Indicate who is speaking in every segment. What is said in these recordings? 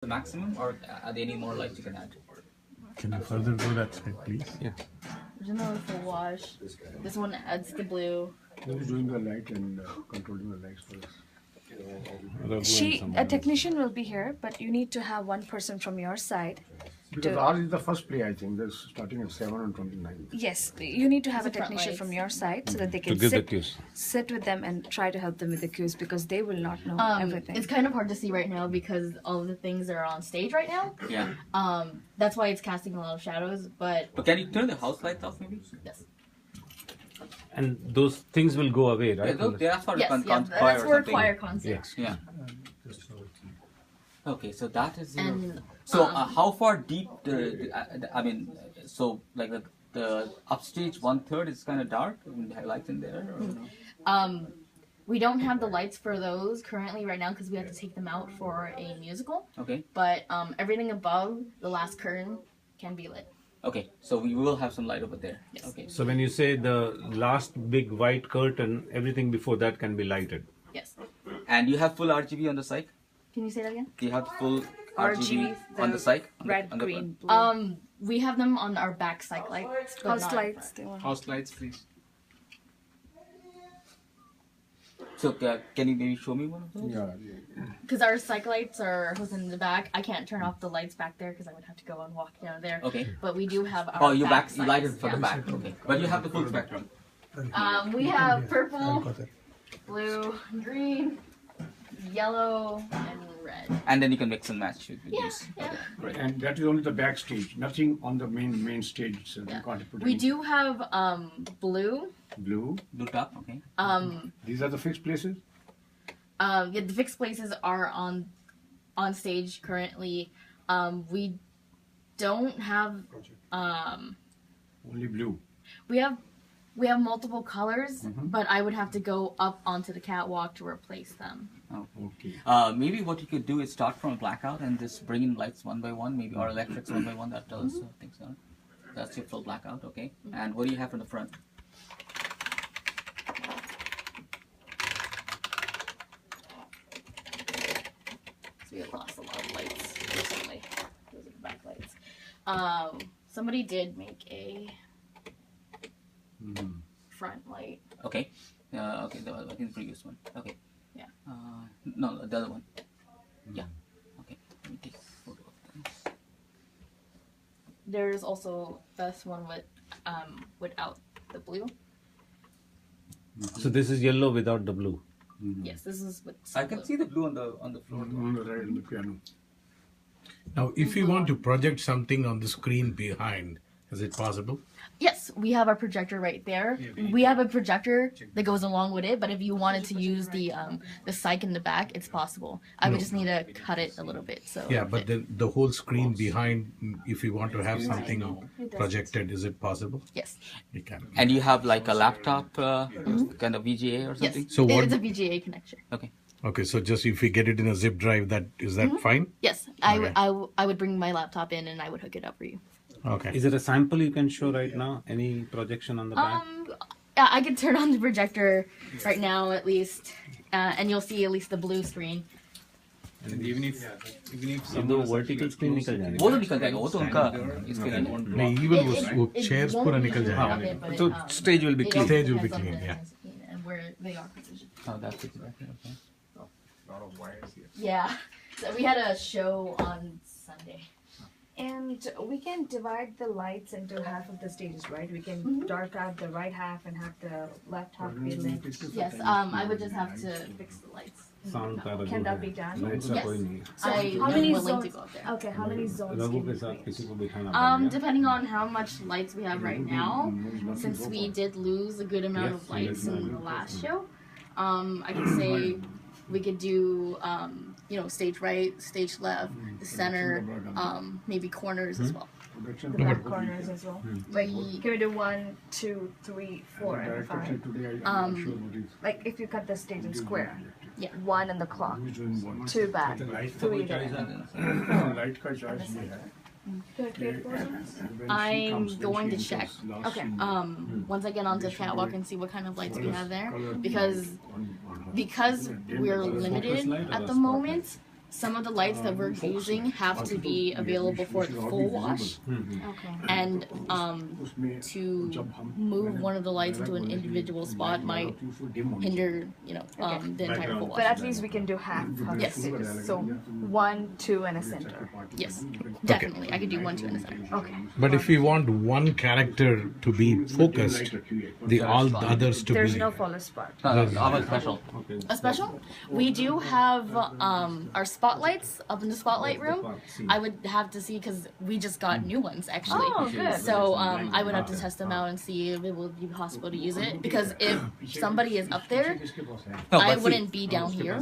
Speaker 1: the maximum, or are there any more lights you can add?
Speaker 2: Can you further do that slide, please?
Speaker 1: Yeah.
Speaker 3: There's another full wash. This one adds the blue.
Speaker 4: Who's doing the light and controlling the lights for us?
Speaker 5: A technician will be here, but you need to have one person from your side.
Speaker 4: Because ours is the first play, I think. That's starting at 7 and 29.
Speaker 5: Yes, you need to have a
Speaker 3: It's the front
Speaker 5: technician
Speaker 3: lights.
Speaker 5: from your side so that they can sit with them and try to help them with the cues because they will not know everything.
Speaker 3: It's kind of hard to see right now because all of the things are on stage right now.
Speaker 1: Yeah.
Speaker 3: That's why it's casting a lot of shadows. But
Speaker 1: But can you turn the house lights off, maybe?
Speaker 3: yes,
Speaker 6: And those things will go away, right?
Speaker 1: Yeah, that's for
Speaker 3: yes,
Speaker 1: choir
Speaker 3: that's
Speaker 1: or
Speaker 3: where
Speaker 1: something.
Speaker 3: choir comes in.
Speaker 1: Yeah. Okay, so that is.
Speaker 3: And
Speaker 1: So how far deep? I mean, so like the upstage 1/3 is kind of dark. And have lights in there. Or no?
Speaker 3: We don't have the lights for those currently right now because we have to take them out for a musical.
Speaker 1: Okay.
Speaker 3: But everything above the last curtain can be lit.
Speaker 1: Okay, so we will have some light over there.
Speaker 3: Yes.
Speaker 1: Okay.
Speaker 6: So when you say the last big white curtain, everything before that can be lighted.
Speaker 3: Yes.
Speaker 1: And you have full RGB on the site?
Speaker 3: Can you say that again?
Speaker 1: Do you have full RGB on the site?
Speaker 5: Red,
Speaker 1: On the-
Speaker 5: green, blue.
Speaker 3: We have them on our back cyc lights. but
Speaker 5: House
Speaker 3: not-
Speaker 5: lights. They want.
Speaker 7: House lights, please.
Speaker 1: So can you maybe show me one of those?
Speaker 4: Yeah.
Speaker 3: Because our cyc lights are hooked in the back. I can't turn off the lights back there because I would have to go and walk down there.
Speaker 1: Okay.
Speaker 3: But we do have our
Speaker 1: Oh, you
Speaker 3: back
Speaker 1: light it
Speaker 3: cycs,
Speaker 1: from the
Speaker 3: yeah.
Speaker 1: back. Okay. But you have the full spectrum.
Speaker 3: We have purple, blue, green, yellow, and red.
Speaker 1: And then you can mix and match with
Speaker 3: Yeah,
Speaker 1: these.
Speaker 3: yeah.
Speaker 4: Right. And that is only the backstage. Nothing on the main stage itself.
Speaker 3: Yeah.
Speaker 4: You can't put
Speaker 3: We
Speaker 4: any
Speaker 3: do have blue.
Speaker 4: blue.
Speaker 1: Blue top, okay.
Speaker 4: These are the fixed places.
Speaker 3: Yeah, the fixed places are on stage currently. We don't have
Speaker 4: Only blue.
Speaker 3: we have multiple colors, but I would have to go up onto the catwalk to replace them.
Speaker 4: Okay.
Speaker 1: Maybe what you could do is start from a blackout and just bring in lights one by one, maybe, or electrics one by one. That does things on. That's your full blackout, okay. And what do you have in the front?
Speaker 3: So we have lost a lot of lights recently. Those are the back lights. Somebody did make a front light.
Speaker 1: Okay. Okay, I think the previous one. Okay.
Speaker 3: Yeah.
Speaker 1: No, the other one. Yeah. Okay. Let me take a photo of this.
Speaker 3: There's also this one with without the blue.
Speaker 6: So this is yellow without the blue.
Speaker 3: Yes, this is with
Speaker 1: I can
Speaker 3: blue.
Speaker 1: see the blue on the floor.
Speaker 4: On the right, on the piano.
Speaker 2: Now, if you want to project something on the screen behind, is it possible?
Speaker 3: Yes, we have our projector right there. We have a projector that goes along with it, but if you wanted to use the cyc in the back, it's possible. I would just need to cut it a little bit. So
Speaker 2: Yeah, but the whole screen behind, if you want to have something projected, is it possible?
Speaker 3: yes,
Speaker 2: You can.
Speaker 1: And you have like a laptop kind of VGA or
Speaker 3: yes,
Speaker 1: something?
Speaker 2: So what-
Speaker 3: it's a VGA connection.
Speaker 1: Okay.
Speaker 2: Okay, so just if we get it in a zip drive, is that fine?
Speaker 3: Yes, I would bring my laptop in and I would hook it up for you.
Speaker 2: Okay.
Speaker 6: Is it a sample you can show right now? Any projection on the back?
Speaker 3: Yeah, I can turn on the projector right now at least, and you'll see at least the blue screen.
Speaker 7: And even if
Speaker 6: ये
Speaker 7: someone
Speaker 6: दो
Speaker 7: is
Speaker 6: vertical
Speaker 7: actually
Speaker 6: screen
Speaker 7: close
Speaker 6: निकल
Speaker 7: to
Speaker 6: जाएंगे.
Speaker 1: वो तो निकल जाएगा, वो तो उनका इसके लिए
Speaker 7: won't block.
Speaker 2: नहीं, even वो chairs
Speaker 3: won't
Speaker 2: पूरा
Speaker 3: be
Speaker 2: निकल
Speaker 3: showing
Speaker 2: जाएगा.
Speaker 3: of it, but,
Speaker 6: So stage will be
Speaker 3: it
Speaker 6: clean.
Speaker 3: also
Speaker 2: Stage will be
Speaker 3: depends on
Speaker 2: clean,
Speaker 3: the
Speaker 2: yeah.
Speaker 3: density and where they are positioned.
Speaker 1: Oh, that's it. Okay.
Speaker 7: Lot of wires here.
Speaker 3: Yeah, so we had a show on Sunday.
Speaker 5: And we can divide the lights into half of the stages, right? We can dark out the right half and have the left half be lit.
Speaker 3: Yes, I would just have to fix the lights.
Speaker 6: Sound का
Speaker 5: Can that be done?
Speaker 6: Lights का
Speaker 3: Yes.
Speaker 6: कोई नहीं.
Speaker 3: I'm
Speaker 5: how many
Speaker 3: willing to
Speaker 5: zones?
Speaker 3: go up there.
Speaker 5: Okay, how many zones
Speaker 6: Raghu
Speaker 5: can
Speaker 6: के
Speaker 5: you
Speaker 6: साथ
Speaker 5: create?
Speaker 6: किसी को बिठाना पड़ेगा.
Speaker 3: Depending on how much lights we have right now, since we did lose a good amount of lights in the last show, I can say we could do, stage right, stage left, the center, maybe corners as well.
Speaker 5: The back corners as well. Like, can we do 1, 2, 3, 4, and
Speaker 4: Director
Speaker 5: 5?
Speaker 4: said today I'm not sure what is.
Speaker 5: Like if you cut the stage in square.
Speaker 3: Yeah.
Speaker 5: 1 in the clock,
Speaker 4: Who's doing what?
Speaker 5: 2 back,
Speaker 4: The light
Speaker 5: 3 there.
Speaker 4: light का choice नहीं है.
Speaker 5: Can I create 4 zones?
Speaker 4: When she
Speaker 3: I'm
Speaker 4: comes, then
Speaker 3: going
Speaker 4: she
Speaker 3: to check.
Speaker 4: enters last
Speaker 5: Okay.
Speaker 4: scene.
Speaker 3: Once I get onto the catwalk and see what kind of lights we have there,
Speaker 4: Color
Speaker 3: because
Speaker 4: on her.
Speaker 3: because we're
Speaker 6: focus
Speaker 3: limited
Speaker 6: light or
Speaker 3: at
Speaker 6: a
Speaker 3: the
Speaker 6: spotlight?
Speaker 3: moment, some of the lights that we're using have to be available for the full wash,
Speaker 5: Okay.
Speaker 3: and to move one of the lights into an individual spot might hinder, the entire full
Speaker 5: But
Speaker 3: wash.
Speaker 5: at least we can do half of the
Speaker 3: Yes.
Speaker 5: stages. So 1, 2, and a center.
Speaker 3: Yes, definitely. I could do 1, 2, and a center.
Speaker 5: Okay.
Speaker 2: But if we want one character to be focused, all the others to
Speaker 5: There's
Speaker 2: be.
Speaker 5: no follow spot.
Speaker 1: How about special?
Speaker 3: A special? We do have our spotlights up in the spotlight room. I would have to see because we just got new ones actually.
Speaker 5: Oh, good.
Speaker 3: So I would have to test them out and see if it will be possible to use it. Because if somebody is up there,
Speaker 1: No,
Speaker 3: I
Speaker 1: but see,
Speaker 3: wouldn't be down here.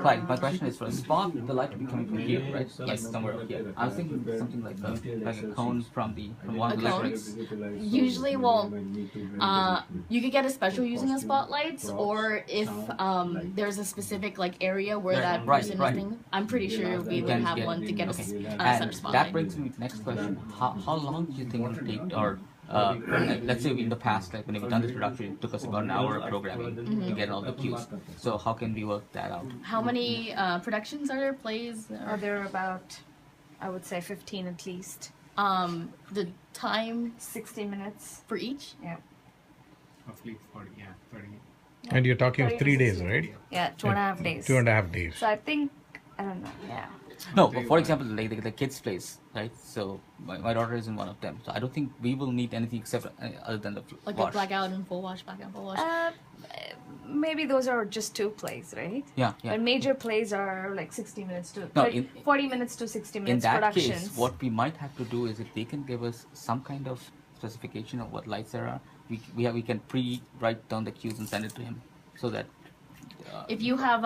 Speaker 1: Right, my question is for a spot, the light will be coming from here, right? Like somewhere up here. I was thinking something like a cone from one of the
Speaker 3: A cone?
Speaker 1: electrics.
Speaker 3: Usually, well, you could get a special using the spotlights, or if there's a specific like area where that
Speaker 1: Right,
Speaker 3: person
Speaker 1: right.
Speaker 3: is thinking, I'm pretty sure we
Speaker 1: You
Speaker 3: would
Speaker 1: can
Speaker 3: have
Speaker 1: get-
Speaker 3: one to get a
Speaker 1: okay.
Speaker 3: set
Speaker 1: And
Speaker 3: of
Speaker 1: that
Speaker 3: spotlight.
Speaker 1: brings me to the next question. How long do you think it will take, or let's say in the past, like when we've done this production, it took us about an hour of programming to get all the cues. So how can we work that out?
Speaker 3: How many productions are there? Plays?
Speaker 5: Or there are about, I would say 15 at least.
Speaker 3: The time
Speaker 5: 60 minutes.
Speaker 3: for each?
Speaker 5: Yeah.
Speaker 7: Roughly 40, yeah, 30.
Speaker 2: And you're talking of 3 days, right?
Speaker 5: Yeah, 2.5 days.
Speaker 2: 2.5 days.
Speaker 5: So I think, I don't know, yeah.
Speaker 1: No, but for example, like the kids' place, right? So my daughter is in one of them. So I don't think we will need anything except other than the
Speaker 3: Like
Speaker 1: wash.
Speaker 3: the blackout and full wash, blackout, full wash.
Speaker 5: Maybe those are just 2 plays, right?
Speaker 1: Yeah, yeah.
Speaker 5: But major plays are like 60 minutes to
Speaker 1: No,
Speaker 5: 40 minutes to 60
Speaker 1: In
Speaker 5: minutes
Speaker 1: that
Speaker 5: productions.
Speaker 1: case, what we might have to do is if they can give us some kind of specification of what lights there are, we can pre-write down the cues and send it to him, so that
Speaker 3: If you have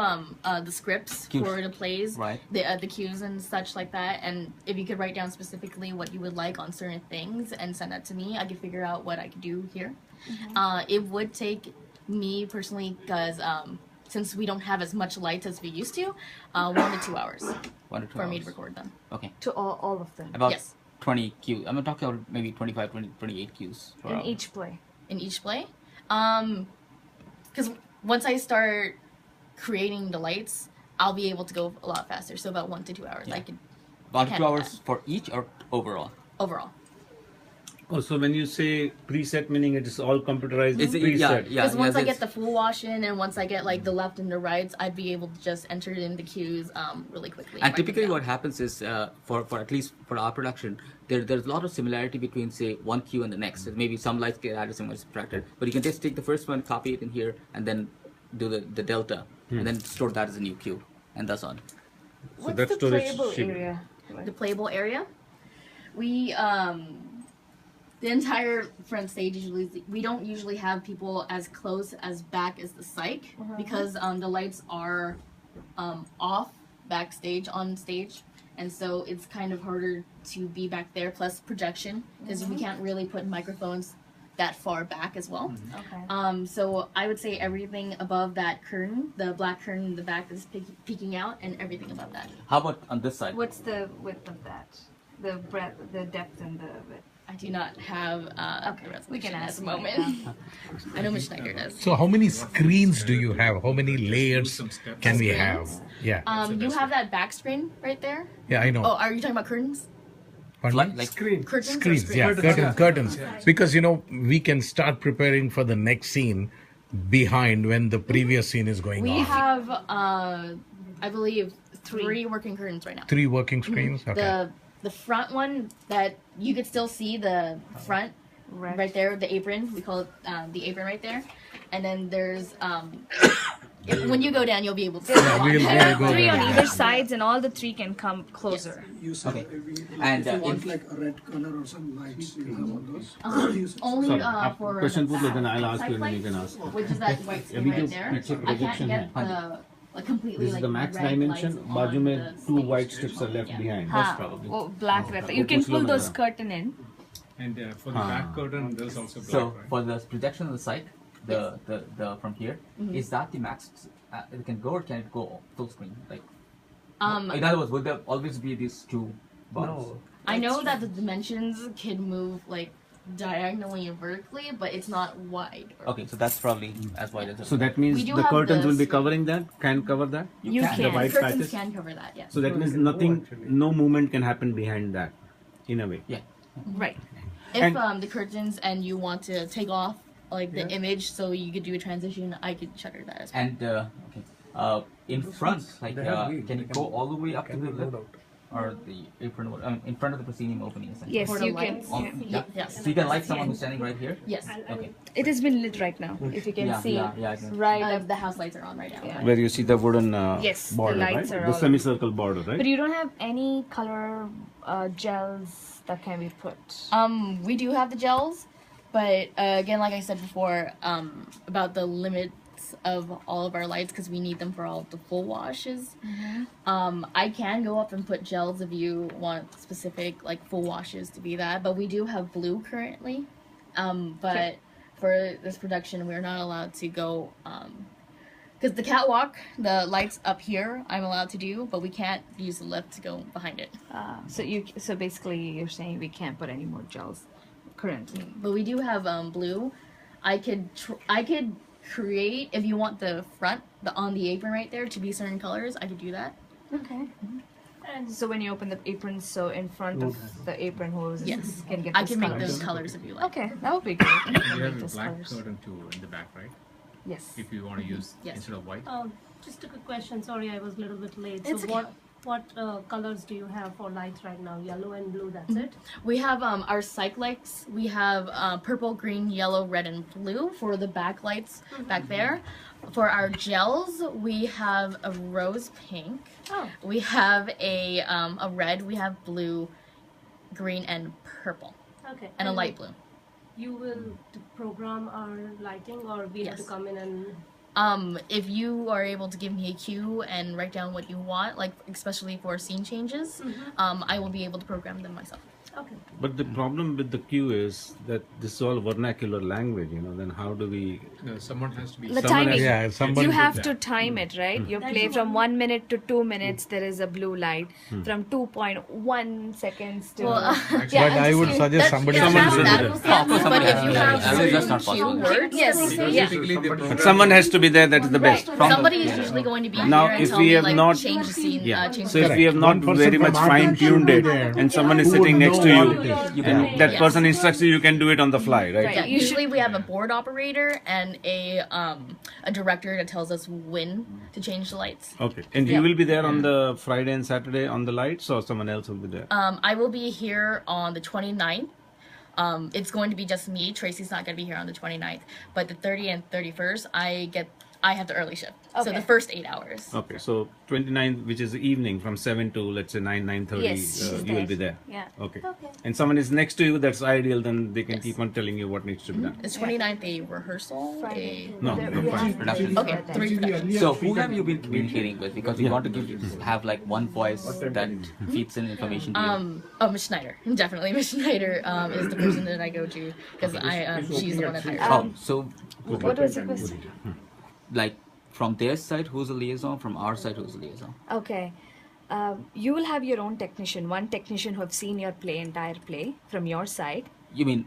Speaker 3: the scripts
Speaker 1: Cues.
Speaker 3: for the plays,
Speaker 1: Right.
Speaker 3: the cues and such like that, and if you could write down specifically what you would like on certain things and send that to me, I could figure out what I could do here. It would take me personally, because since we don't have as much light as we used to, 1 to 2 hours
Speaker 1: 1 to 2
Speaker 3: for me
Speaker 1: hours.
Speaker 3: to record them.
Speaker 1: Okay,
Speaker 5: To all of them.
Speaker 1: about
Speaker 3: Yes.
Speaker 1: 20 cues. I'm talking about maybe 25, 20, 28 cues. per
Speaker 5: In
Speaker 1: hour.
Speaker 5: each play.
Speaker 3: In each play, because once I start creating the lights, I'll be able to go a lot faster. So about 1 to 2 hours,
Speaker 1: Yeah.
Speaker 3: I could
Speaker 1: 1 to
Speaker 3: can't
Speaker 1: 2
Speaker 3: do
Speaker 1: hours for each or overall?
Speaker 3: overall.
Speaker 6: Oh, so when you say preset, meaning it is all computerized
Speaker 1: Is it-
Speaker 6: preset.
Speaker 1: yeah.
Speaker 3: Because once I
Speaker 1: it's-
Speaker 3: get the full wash in, and once I get like the left and the rights, I'd be able to just enter it in the cues really quickly.
Speaker 1: And
Speaker 3: write them
Speaker 1: typically,
Speaker 3: down.
Speaker 1: what happens is, for at least for our production, there's a lot of similarity between, say, one cue and the next. So maybe some lights get added, some lights subtracted. But you can just take the first one, copy it in here, and then do the delta, and then store that as a new cue, and that's on.
Speaker 5: What's
Speaker 6: that
Speaker 5: the
Speaker 6: storage
Speaker 5: playable
Speaker 6: should-
Speaker 5: area?
Speaker 3: The playable area, we the entire front stage we don't usually have people as close as back as the psych because the lights are off backstage on stage, and so it's kind of harder to be back there, plus projection, because we can't really put microphones that far back as well.
Speaker 5: Okay.
Speaker 3: So I would say everything above that curtain, the black curtain in the back is peeking out, and everything above that.
Speaker 1: How about on this side?
Speaker 5: What's the width of that? The breadth, the depth, and the width.
Speaker 3: I do not have
Speaker 5: Okay,
Speaker 3: the
Speaker 5: we
Speaker 3: resolution
Speaker 5: can
Speaker 3: at
Speaker 5: ask
Speaker 3: the
Speaker 5: Mike
Speaker 3: moment. I know Ms. Schneider does.
Speaker 2: So how many screens do you have? How many layers can we have? Yeah.
Speaker 3: You have that back screen right there.
Speaker 2: Yeah, I know.
Speaker 3: Oh, are you talking about curtains?
Speaker 2: Pardon me?
Speaker 1: Like
Speaker 3: Curtains. Or
Speaker 2: Screens,
Speaker 3: screens?
Speaker 2: yeah, curtains. Because we can start preparing for the next scene behind when the previous scene is going
Speaker 3: We
Speaker 2: on.
Speaker 3: have, I believe, 3 working curtains right now.
Speaker 2: 3 working screens. Okay.
Speaker 3: The front one that you could still see the front right there, the apron. We call it the apron right there. And then there's when you go down, you'll be able to see.
Speaker 2: Yeah, we'll go
Speaker 5: 3
Speaker 2: there.
Speaker 5: on either sides, and all the 3 can come closer.
Speaker 1: okay, and
Speaker 8: If you want
Speaker 1: in,
Speaker 8: like a red color or some lights, you have all those.
Speaker 3: Only
Speaker 6: Sorry,
Speaker 3: for
Speaker 6: question
Speaker 3: the
Speaker 6: पूछ लो, then I'll ask
Speaker 3: side
Speaker 6: you and then you
Speaker 3: lights,
Speaker 6: can ask.
Speaker 3: which is that white screen
Speaker 6: अभी
Speaker 3: right
Speaker 6: जो
Speaker 3: there.
Speaker 6: पीछे
Speaker 3: I can't
Speaker 6: projection
Speaker 3: get
Speaker 6: है,
Speaker 3: the completely
Speaker 6: this is
Speaker 3: like
Speaker 6: the max
Speaker 3: red
Speaker 6: dimension.
Speaker 3: lights
Speaker 6: बाजू
Speaker 3: on
Speaker 6: में
Speaker 3: the
Speaker 6: 2
Speaker 3: stage.
Speaker 6: white strips are left
Speaker 3: Yeah.
Speaker 6: behind.
Speaker 5: Ha,
Speaker 6: probably.
Speaker 5: oh, black wrap. You
Speaker 6: वो
Speaker 5: can
Speaker 6: पूछ लो
Speaker 5: pull those
Speaker 6: मेरा।
Speaker 5: curtain in.
Speaker 7: And for the back curtain, there's also black,
Speaker 1: so
Speaker 7: right?
Speaker 1: for the projection on the side, the from here, is that the max? It can go, or can it go full screen? Like, in other words, would there always be these 2 bars?
Speaker 3: I know that the dimensions can move like diagonally and vertically, but it's not wide.
Speaker 1: Okay, so that's probably as wide as it.
Speaker 6: So that means
Speaker 3: We do
Speaker 6: the
Speaker 3: have
Speaker 6: curtains
Speaker 3: the
Speaker 6: will be
Speaker 3: suite.
Speaker 6: covering that? Can cover that?
Speaker 3: You
Speaker 1: can.
Speaker 6: The white
Speaker 3: Curtains
Speaker 6: patches?
Speaker 3: can cover that, yes.
Speaker 6: So that means nothing, no movement can happen behind that, in a way.
Speaker 1: Yeah.
Speaker 3: Right. If
Speaker 6: And-
Speaker 3: the curtains and you want to take off like the image so you could do a transition, I could shutter that as well.
Speaker 1: And okay, in front, like, can you go all the way up to the lip or the apron, in front of the proscenium opening? Essentially?
Speaker 5: Yes,
Speaker 3: For the
Speaker 5: you can.
Speaker 3: lights?
Speaker 1: On, yeah.
Speaker 3: Yes.
Speaker 1: So you can light someone who's standing right here.
Speaker 3: Yes.
Speaker 1: Okay.
Speaker 5: It has been lit right now. If you can
Speaker 1: Yeah,
Speaker 5: see,
Speaker 1: yeah, I can.
Speaker 5: right up.
Speaker 3: The house lights are on right now.
Speaker 5: Yeah.
Speaker 6: Where you see the wooden
Speaker 5: Yes, the
Speaker 6: border,
Speaker 5: lights
Speaker 6: right?
Speaker 5: are
Speaker 6: The
Speaker 5: all-
Speaker 6: semicircle border, right?
Speaker 5: But you don't have any color gels that can be put.
Speaker 3: We do have the gels, but again, like I said before, about the limits of all of our lights because we need them for all the full washes. I can go up and put gels if you want specific like full washes to be that, but we do have blue currently. But for this production, we're not allowed to go because the catwalk, the lights up here, I'm allowed to do, but we can't use the lift to go behind it.
Speaker 5: So basically, you're saying we can't put any more gels currently.
Speaker 3: But we do have blue. I could create if you want the front, the on the apron right there to be certain colors. I could do that.
Speaker 5: Okay. And so when you open the apron, so in front of the apron hose
Speaker 3: Yes,
Speaker 5: can get
Speaker 3: I
Speaker 5: those
Speaker 3: can make
Speaker 5: colors.
Speaker 3: those colors if you like.
Speaker 5: Okay, that would be great.
Speaker 7: You
Speaker 5: Make
Speaker 7: have a
Speaker 5: those
Speaker 7: black
Speaker 5: colors.
Speaker 7: curtain too in the back, right?
Speaker 5: Yes.
Speaker 7: If you want to use
Speaker 3: Yes.
Speaker 7: instead of white.
Speaker 9: Just a quick question. Sorry, I was a little bit late.
Speaker 3: It's
Speaker 9: So
Speaker 3: okay.
Speaker 9: what colors do you have for lights right now? Yellow and blue. That's it.
Speaker 3: We have our cyclics. We have purple, green, yellow, red, and blue for the backlights back there. For our gels, we have a rose pink.
Speaker 9: Oh.
Speaker 3: We have a red. We have blue, green, and purple,
Speaker 9: Okay.
Speaker 3: and a light blue.
Speaker 9: You will program our lighting, or we have to
Speaker 3: Yes.
Speaker 9: come in and.
Speaker 3: If you are able to give me a cue and write down what you want, like especially for scene changes, I will be able to program them myself.
Speaker 9: Okay.
Speaker 6: But the problem with the queue is that this is all vernacular language, then how do we...
Speaker 7: Someone has to be.
Speaker 5: The
Speaker 6: Someone
Speaker 5: timing.
Speaker 2: Yeah, somebody.
Speaker 5: You have to time it, right? You play from 1 minute to 2 minutes. There is a blue light. From 2.1 seconds to.
Speaker 3: Well,
Speaker 2: But I would suggest somebody.
Speaker 6: Someone
Speaker 3: have
Speaker 6: should
Speaker 3: that
Speaker 6: do
Speaker 3: was
Speaker 6: that.
Speaker 3: possible, but if you have
Speaker 1: That's just not
Speaker 3: certain cue
Speaker 1: possible.
Speaker 3: words,
Speaker 5: Yes. Yeah.
Speaker 7: Basically, they
Speaker 6: But someone has to be there, that is the best.
Speaker 3: somebody is usually going to be
Speaker 6: Now,
Speaker 3: here and
Speaker 6: if
Speaker 3: tell
Speaker 6: we
Speaker 3: me
Speaker 6: have
Speaker 3: like
Speaker 6: not-
Speaker 3: change the scene,
Speaker 6: Yeah.
Speaker 3: change
Speaker 6: So
Speaker 3: the
Speaker 6: if we have not
Speaker 2: One person
Speaker 6: very
Speaker 2: from
Speaker 6: much
Speaker 2: our
Speaker 6: fine
Speaker 2: team
Speaker 6: tuned
Speaker 2: should
Speaker 6: it,
Speaker 2: be there.
Speaker 6: and someone is
Speaker 2: Who
Speaker 6: sitting
Speaker 2: would
Speaker 6: next
Speaker 2: know
Speaker 6: to
Speaker 2: what
Speaker 6: you,
Speaker 2: it is.
Speaker 1: You can.
Speaker 6: and that
Speaker 3: Yes.
Speaker 6: person instructs you, you can do it on the fly, right?
Speaker 3: Yeah, usually we have a board operator and a director that tells us when to change the lights.
Speaker 6: Okay. And you will be there on the Friday and Saturday on the lights, or someone else will be there?
Speaker 3: I will be here on the 29th. It's going to be just me. Tracy's not going to be here on the 29th. But the 30th and 31st, I have the early shift. So
Speaker 5: Okay.
Speaker 3: the first 8 hours.
Speaker 6: Okay, so 29th, which is the evening, from 7 to, let's say, 9:30,
Speaker 5: Yes, she's
Speaker 6: you will be
Speaker 5: there.
Speaker 6: there.
Speaker 5: Yeah.
Speaker 6: Okay. And someone is next to you, that's ideal, then they can
Speaker 3: Yes.
Speaker 6: keep on telling you what needs to be done.
Speaker 3: Is 29th a rehersal?
Speaker 6: No,
Speaker 5: There-
Speaker 6: no,
Speaker 5: we
Speaker 6: fine.
Speaker 5: have
Speaker 1: Production.
Speaker 3: Okay, 3 productions.
Speaker 1: So who have you been communicating with? Because we want to have like one voice that feeds in information to you.
Speaker 3: Miss Schneider. Definitely Miss Schneider is the person that I go to because she's the one that hired me.
Speaker 1: Oh, so
Speaker 5: What was the question?
Speaker 1: like from their side, who's a liaison? From our side, who's a liaison?
Speaker 5: Okay. You will have your own technician, one technician who have seen your entire play from your side.
Speaker 1: You mean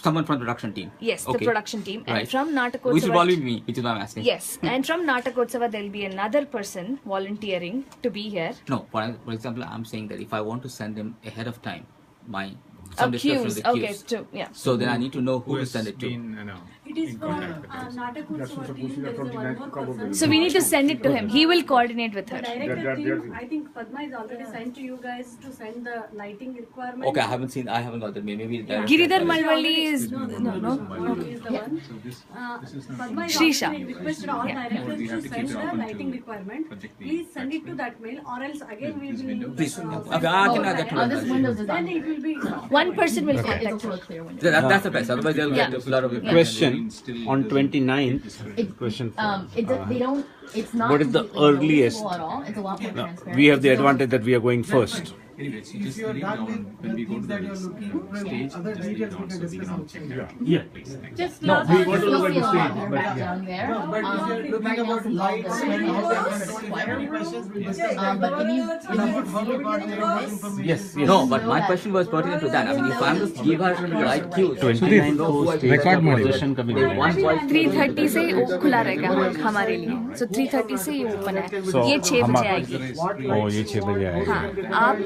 Speaker 1: someone from the production team?
Speaker 5: Yes, the
Speaker 1: Okay.
Speaker 5: production team. And
Speaker 1: Right.
Speaker 5: from Naatakothsava.
Speaker 1: Which will probably be me, which is why I'm asking.
Speaker 5: Yes, and from Naatakothsava there will be another person volunteering to be here.
Speaker 1: No, for example, I'm saying that if I want to send him ahead of time, some description of
Speaker 5: Cues.
Speaker 1: the
Speaker 5: Okay,
Speaker 1: cues.
Speaker 5: yeah.
Speaker 1: So then I need to know who to
Speaker 7: has
Speaker 1: send it to.
Speaker 7: been,
Speaker 9: It is
Speaker 7: in
Speaker 9: for
Speaker 7: contact with us.
Speaker 9: Naatakothsava team. There is one more person.
Speaker 5: So we need to send it to him. He will coordinate with
Speaker 9: The
Speaker 5: her.
Speaker 9: director team. I think Padma is already sent to you guys to send the lighting requirement.
Speaker 1: Okay, I haven't got that. Maybe the
Speaker 5: Giridhar Malvalli is
Speaker 9: No. He is the one.
Speaker 7: So this is not.
Speaker 9: Padma is
Speaker 5: Shrisha.
Speaker 9: already requested all
Speaker 5: Yeah.
Speaker 7: Or we
Speaker 9: directors
Speaker 7: have
Speaker 9: to
Speaker 7: to
Speaker 9: send
Speaker 7: keep it
Speaker 9: the
Speaker 7: open
Speaker 9: lighting
Speaker 7: to
Speaker 9: requirement.
Speaker 7: project the
Speaker 9: Please send it to
Speaker 7: backspace.
Speaker 9: that mail, or else again we
Speaker 7: These
Speaker 9: will.
Speaker 7: windows.
Speaker 1: Please.
Speaker 9: send
Speaker 1: Okay, I can
Speaker 9: it.
Speaker 1: add that to
Speaker 3: This
Speaker 1: my
Speaker 3: windows is
Speaker 9: Then
Speaker 3: on.
Speaker 9: it will be.
Speaker 5: One person will
Speaker 3: It's
Speaker 5: contact
Speaker 3: also
Speaker 5: you.
Speaker 3: a clear window.
Speaker 1: That's the best. Otherwise, they'll get a lot of
Speaker 6: Question, on 29th,
Speaker 3: It,
Speaker 6: question
Speaker 3: they don't. It's not.
Speaker 6: What is the
Speaker 3: completely
Speaker 6: earliest?
Speaker 3: noticeable at all. It's a lot more
Speaker 6: no,
Speaker 3: transparent.
Speaker 6: we have the
Speaker 3: It's still-
Speaker 6: advantage that we are going first.
Speaker 7: Anyways, you
Speaker 8: if
Speaker 7: just
Speaker 8: you are
Speaker 7: lay
Speaker 8: done
Speaker 7: down
Speaker 8: with
Speaker 7: when
Speaker 8: the
Speaker 7: we go to
Speaker 8: things that you are
Speaker 7: the
Speaker 8: looking,
Speaker 7: stage,
Speaker 8: other
Speaker 7: just lay
Speaker 8: details
Speaker 7: down
Speaker 8: we
Speaker 7: so
Speaker 8: can
Speaker 7: we can
Speaker 8: discuss
Speaker 7: all check
Speaker 8: outside.
Speaker 7: it out.
Speaker 6: Yeah.
Speaker 7: Please, thank you.
Speaker 3: Just
Speaker 1: No,
Speaker 3: last
Speaker 1: we
Speaker 3: time
Speaker 6: want to
Speaker 3: you'll
Speaker 6: look at
Speaker 3: see
Speaker 6: the
Speaker 3: a
Speaker 6: stage,
Speaker 3: lot more
Speaker 6: but
Speaker 3: back
Speaker 8: yeah.
Speaker 3: down there.
Speaker 8: No, but if you're looking
Speaker 3: Right now
Speaker 8: about
Speaker 3: it's all
Speaker 8: lights
Speaker 3: the
Speaker 8: and all that,
Speaker 3: it's
Speaker 8: if you
Speaker 3: quite
Speaker 8: have any
Speaker 3: a
Speaker 8: questions, we'll
Speaker 3: room.
Speaker 8: discuss that.
Speaker 3: But if you
Speaker 8: We'll put how we got there, what information.
Speaker 6: Yes,
Speaker 1: No, but my question was pertinent to that. I mean, if I'm to give her right cues,
Speaker 6: 29
Speaker 1: know who I
Speaker 6: post
Speaker 1: should
Speaker 2: record
Speaker 1: take
Speaker 6: position
Speaker 1: up
Speaker 6: coming
Speaker 1: with.
Speaker 6: in.
Speaker 1: One voice
Speaker 10: 3:30 से वो खुला रहेगा हमारे लिए, सो 3:30 से ये open है, ये 6 बजे आएगी.
Speaker 6: ओ ये 6 बजे आएगा.
Speaker 10: हाँ, आप